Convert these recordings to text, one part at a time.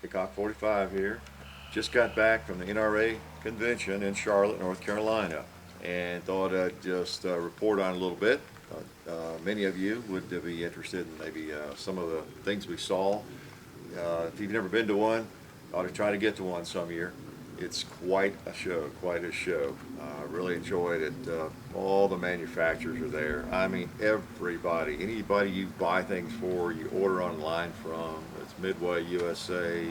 Hickok 45 here. Just got back from the NRA Convention in Charlotte, North Carolina, and thought I'd just report on a little bit. Many of you would be interested in maybe some of the things we saw. If you've never been to one, ought to try to get to one some year. It's quite a show, quite a show. Really enjoyed it. All the manufacturers are there. I mean, everybody, anybody you buy things for, you order online from. It's Midway, USA.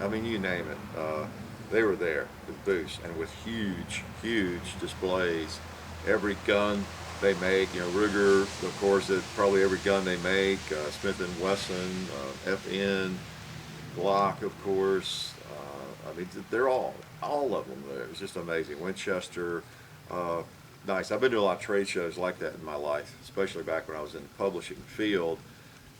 I mean, you name it. They were there with booths and with huge, huge displays. Every gun they make, Ruger, of course, probably every gun they make. Smith and Wesson, FN, Glock, of course. I mean, they're all of them there. It was just amazing. Winchester, nice. I've been to a lot of trade shows like that in my life, especially back when I was in the publishing field,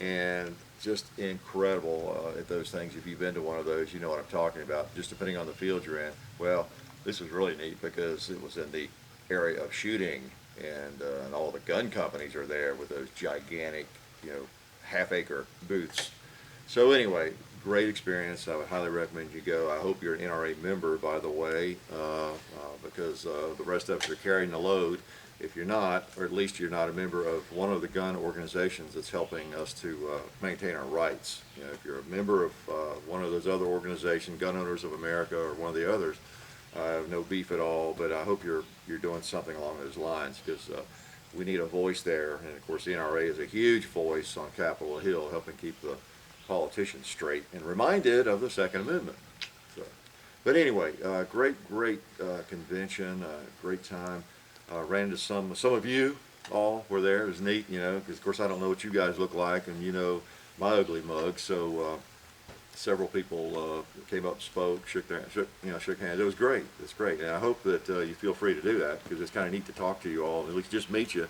and just incredible at those things. If you've been to one of those, you know what I'm talking about. Just depending on the field you're in. Well, this was really neat because it was in the area of shooting, and all the gun companies are there with those gigantic, half-acre booths. So anyway, great experience. I would highly recommend you go. I hope you're an NRA member, by the way, because the rest of us are carrying the load. If you're not, or at least you're not a member of one of the gun organizations that's helping us to maintain our rights. If you're a member of one of those other organizations, Gun Owners of America or one of the others, I have no beef at all, but I hope you're doing something along those lines, because we need a voice there. And of course, the NRA is a huge voice on Capitol Hill, helping keep the politicians straight and reminded of the Second Amendment. So, but anyway, great convention, great time. Ran into some of you all were there. It was neat, because of course I don't know what you guys look like, and my ugly mug. So several people came up and spoke, shook hands. It was great. It's great, and I hope that you feel free to do that, because it's kind of neat to talk to you all, and at least just meet you,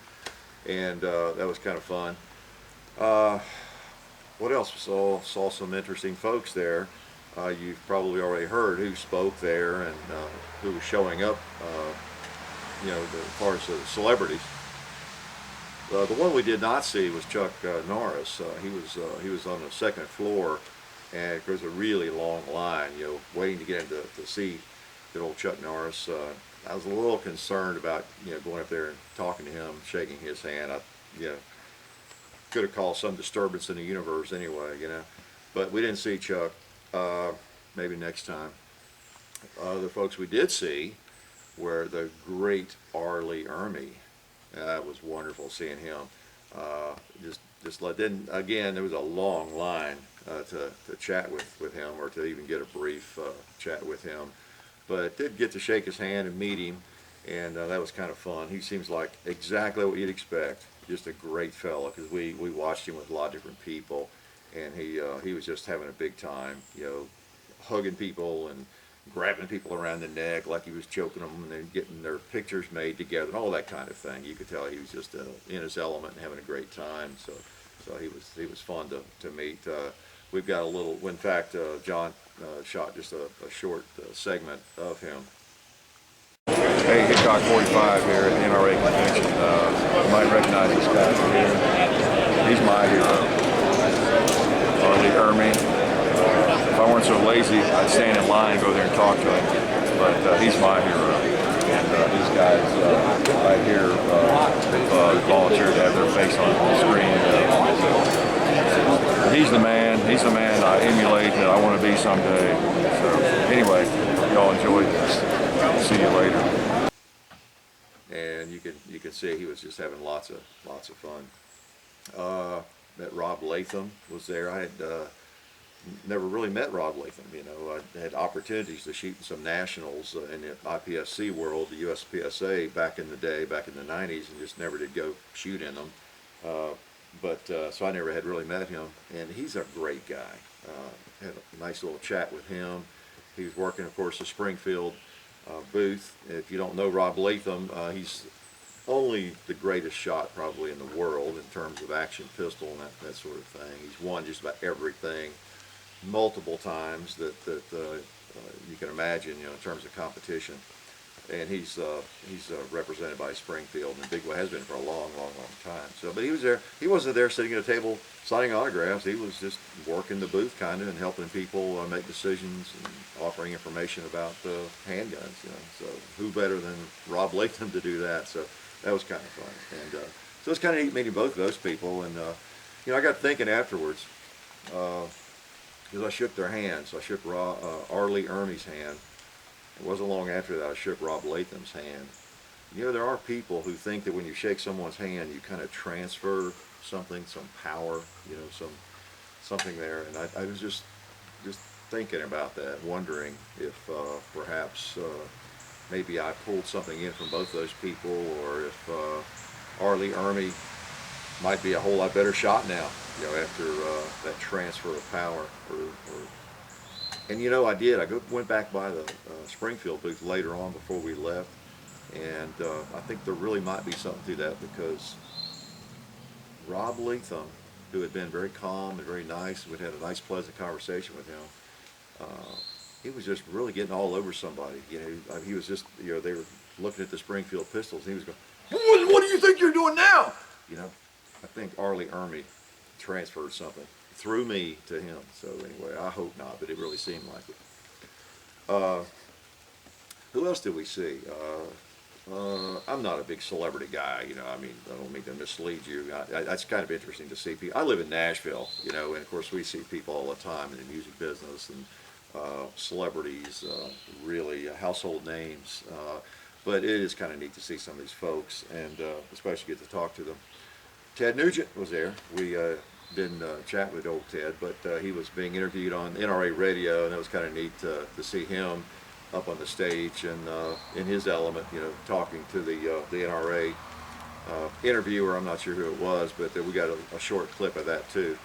and that was kind of fun. What else? Saw some interesting folks there. You've probably already heard who spoke there and who was showing up. As far as the celebrities. The one we did not see was Chuck Norris. He was on the second floor, and there was a really long line, waiting to get in to see good old Chuck Norris. I was a little concerned about going up there and talking to him, shaking his hand. Could have caused some disturbance in the universe anyway, but we didn't see Chuck. Maybe next time. The folks we did see were the great Arlie Ermey. That was wonderful seeing him. Then again, there was a long line to chat with him, or to even get a brief chat with him, but did get to shake his hand and meet him, and that was kind of fun. He seems like exactly what you'd expect. Just a great fella, because we watched him with a lot of different people, and he was just having a big time, hugging people and grabbing people around the neck like he was choking them, and then getting their pictures made together and all that kind of thing. You could tell he was just in his element and having a great time. So he was fun to meet. We've got a little. In fact, John shot just a short segment of him. Hey, Hickok 45 here at the NRA Convention. You might recognize this guy from here. He's my hero, Arlie Ermey. If I weren't so lazy, I'd stand in line and go there and talk to him. But he's my hero. And these guys right here volunteered to have their face on the screen. He's the man. He's the man I emulate and I want to be someday. So anyway, y'all enjoy this. See you later. And you can see he was just having lots of fun. Met Rob Leatham was there. I had never really met Rob Leatham. I had opportunities to shoot in some nationals in the IPSC world, the USPSA, back in the day, back in the 90s, and just never did go shoot in them. So I never had really met him, and he's a great guy. Had a nice little chat with him. He was working, of course, the Springfield booth. If you don't know Rob Leatham, he's only the greatest shot probably in the world in terms of action pistol and that sort of thing. He's won just about everything multiple times that you can imagine, in terms of competition. and he's represented by Springfield, and Big Way has been for a long time. So, but he was there. He wasn't there sitting at a table signing autographs. He was just working the booth kind of and helping people make decisions and offering information about handguns. You know, so who better than Rob Leatham to do that? So that was kind of fun, and so it's kind of neat meeting both of those people. And you know, I got thinking afterwards because I shook their hands. I shook Arlie Ermey's hand. It wasn't long after that I shook Rob Leatham's hand. You know, there are people who think that when you shake someone's hand, you kind of transfer something, some power, you know, something there. And I was just thinking about that, wondering if perhaps maybe I pulled something in from both those people, or if Arlie Ermey might be a whole lot better shot now, you know, after that transfer of power. And you know, I did. I went back by the Springfield booth later on before we left, and I think there really might be something to that, because Rob Leatham, who had been very calm and very nice, we'd had a nice, pleasant conversation with him. He was just really getting all over somebody. You know, he was just, you know, they were looking at the Springfield pistols, and he was going, "What do you think you're doing now?" You know, I think Arlie Ermey transferred something through me to him. So anyway, I hope not, but it really seemed like it. Who else did we see? I'm not a big celebrity guy, you know. I mean, I don't mean to mislead you. That's kind of interesting to see people. I live in Nashville, you know, and of course we see people all the time in the music business, and celebrities, really household names. But it is kind of neat to see some of these folks, and especially get to talk to them. Ted Nugent was there. We didn't chat with old Ted, but he was being interviewed on NRA radio, and it was kind of neat to see him up on the stage and in his element, you know, talking to the NRA interviewer. I'm not sure who it was, but we got a short clip of that too.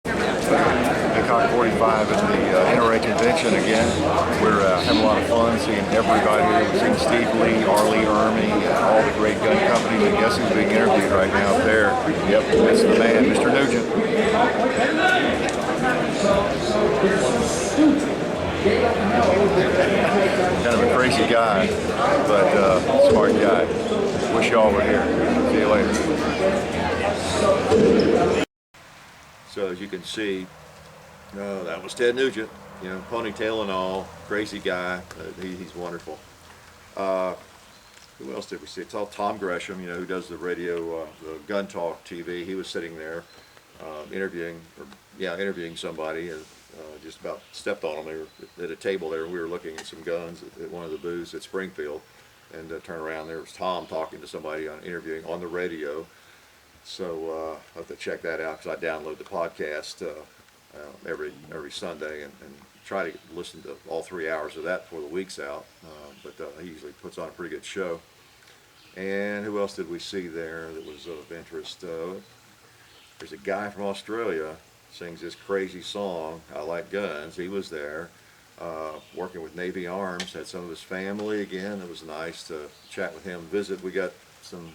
Hancock 45 at the NRA Convention again. We're having a lot of fun seeing everybody here. We're seeing Steve Lee, Arlie Ermey, all the great gun companies, and guess who's being interviewed right now up there? Yep, that's the man, Mr. Nugent. Kind of a crazy guy, but smart guy. Wish y'all were here. See you later. So as you can see, that was Ted Nugent, you know, ponytail and all, crazy guy. He's wonderful. Who else did we see? It's all Tom Gresham, you know, who does the radio, the Gun Talk TV. He was sitting there interviewing somebody, and just about stepped on them. They were at a table there, and we were looking at some guns at one of the booths at Springfield, and turned around, there was Tom talking to somebody interviewing on the radio. So I have to check that out, because I download the podcast every Sunday and try to listen to all 3 hours of that before the week's out. But he usually puts on a pretty good show. And who else did we see there that was of interest? There's a guy from Australia sings this crazy song, "I Like Guns." He was there working with Navy Arms, had some of his family again. It was nice to chat with him, visit. We got some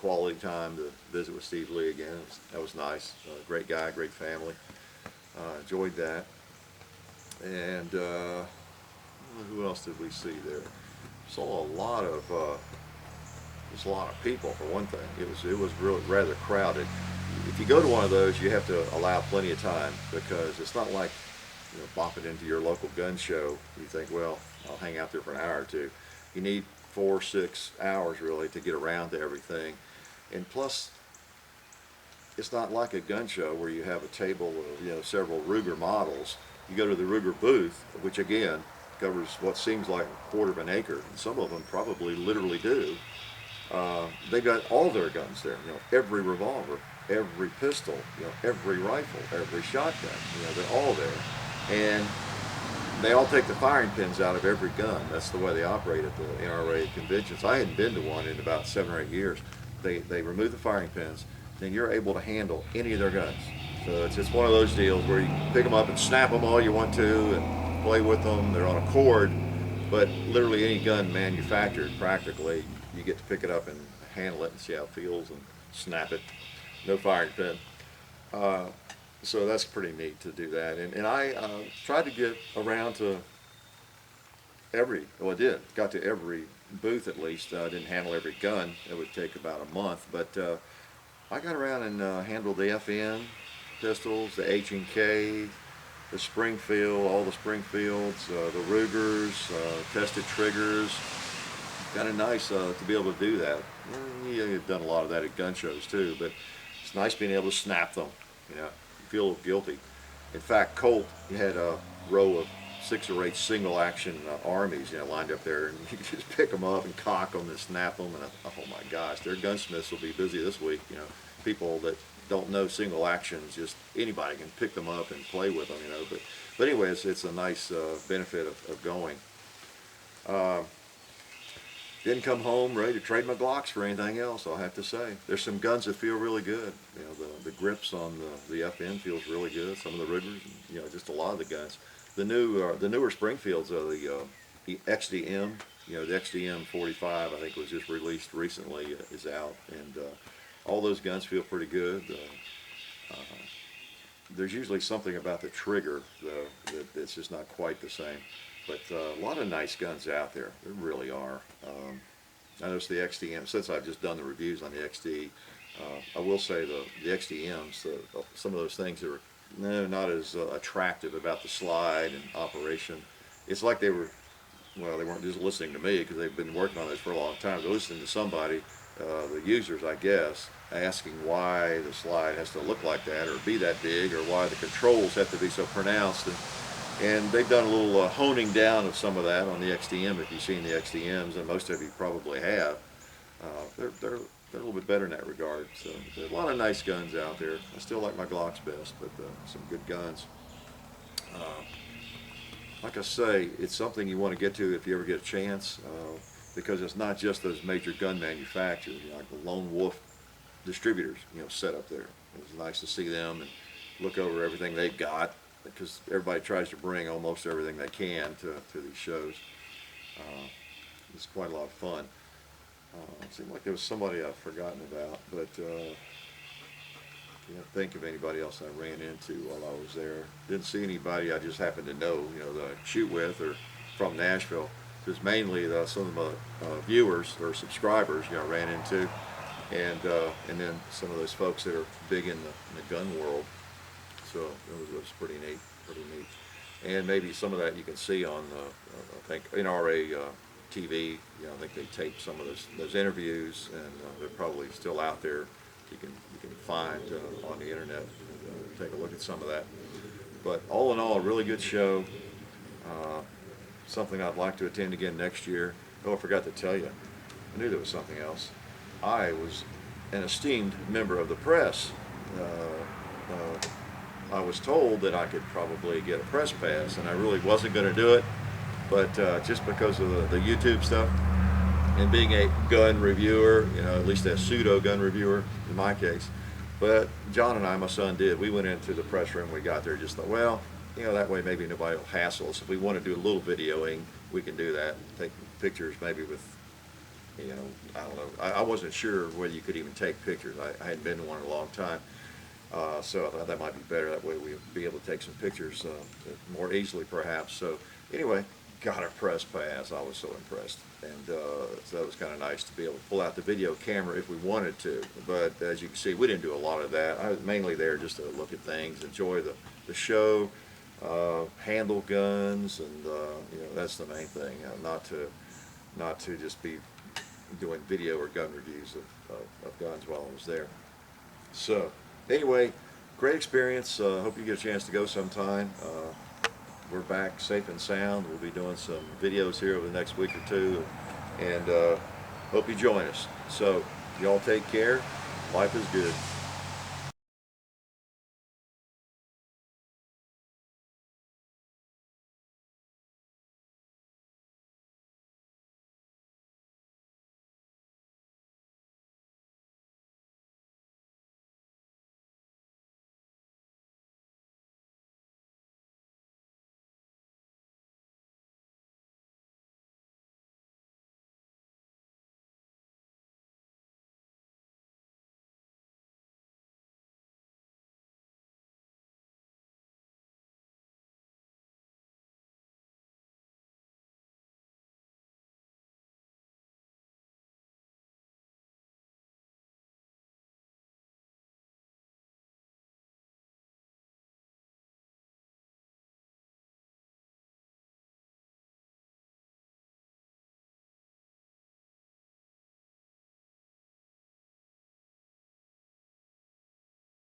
quality time to visit with Steve Lee again. That was nice. Great guy, great family. Enjoyed that. And who else did we see there? Saw a lot of people, for one thing. It was really rather crowded. If you go to one of those, you have to allow plenty of time, because it's not like, you know, bopping into your local gun show. You think, well, I'll hang out there for an hour or two. You need 4 or 6 hours really to get around to everything. And plus, it's not like a gun show where you have a table of, you know, several Ruger models. You go to the Ruger booth, which again covers what seems like a quarter of an acre, and some of them probably literally do. They've got all their guns there, you know, every revolver, every pistol, you know, every rifle, every shotgun, you know, they're all there. And they all take the firing pins out of every gun. That's the way they operate at the NRA conventions. I hadn't been to one in about 7 or 8 years. They remove the firing pins, then you're able to handle any of their guns. So it's just one of those deals where you can pick them up and snap them all you want to and play with them. They're on a cord, but literally any gun manufactured, practically, you get to pick it up and handle it and see how it feels and snap it. No firing pin. So that's pretty neat to do that. And I tried to get around to got to every booth at least. I didn't handle every gun. It would take about a month, but I got around and handled the FN pistols, the H&K, the Springfield, all the Springfields, the Rugers, tested triggers. Kind of nice to be able to do that. Yeah, you've done a lot of that at gun shows too, but it's nice being able to snap them. You know, you feel a little guilty. In fact, Colt had a row of 6 or 8 single action Ermeys, you know, lined up there, and you just pick them up and cock them and snap them, and oh my gosh, their gunsmiths will be busy this week. You know, people that don't know single actions, just anybody can pick them up and play with them, you know. But anyway, it's a nice benefit of going. Didn't come home ready to trade my Glocks for anything else, I'll have to say. There's some guns that feel really good. You know, the grips on the FN feels really good. Some of the Rugers, you know, just a lot of the guns. The newer Springfields, the XDM, you know, the XDM 45, I think was just released recently, is out, and all those guns feel pretty good. There's usually something about the trigger that's just not quite the same. But a lot of nice guns out there. There really are. I noticed the XDM, since I've just done the reviews on the XD, I will say the XDMs, some of those things that are not as attractive about the slide and operation. It's like they were, well, they weren't just listening to me because they've been working on this for a long time. They're listening to somebody, the users, I guess, asking why the slide has to look like that or be that big, or why the controls have to be so pronounced. And they've done a little honing down of some of that on the XDM. If you've seen the XDMs, and most of you probably have, they're a little bit better in that regard. So there's a lot of nice guns out there. I still like my Glocks best, but some good guns. Like I say, it's something you want to get to if you ever get a chance, because it's not just those major gun manufacturers, you know, like the Lone Wolf distributors, you know, set up there. It's nice to see them and look over everything they've got, because everybody tries to bring almost everything they can to these shows. It's quite a lot of fun. It seemed like there was somebody I've forgotten about, but can't think of anybody else I ran into while I was there. Didn't see anybody I just happened to know, you know, that I shoot with or from Nashville. Just mainly some of my viewers or subscribers, you know, I ran into, and then some of those folks that are big in the gun world. So it was pretty neat, and maybe some of that you can see on I think NRA TV. You know, I think they taped some of those interviews, and they're probably still out there. You can find on the internet and take a look at some of that. But all in all, a really good show. Something I'd like to attend again next year. Oh, I forgot to tell you, I knew there was something else. I was an esteemed member of the press. I was told that I could probably get a press pass, and I really wasn't going to do it, but just because of the YouTube stuff and being a gun reviewer, you know, at least a pseudo gun reviewer in my case. But John and I, my son, did. We went into the press room. We got there, just thought, well, you know, that way maybe nobody will hassle us. If we want to do a little videoing, we can do that. Take pictures maybe with, you know, I don't know. I wasn't sure whether you could even take pictures. I hadn't been to one in a long time. So I thought that might be better. That way we'd be able to take some pictures more easily, perhaps. So anyway, got a press pass. I was so impressed. And so that was kind of nice to be able to pull out the video camera if we wanted to. But as you can see, we didn't do a lot of that. I was mainly there just to look at things, enjoy the show, handle guns, and you know, that's the main thing. Not to just be doing video or gun reviews of guns while I was there. So anyway, great experience. Hope you get a chance to go sometime. We're back safe and sound. We'll be doing some videos here over the next week or two, and hope you join us. So y'all take care. Life is good.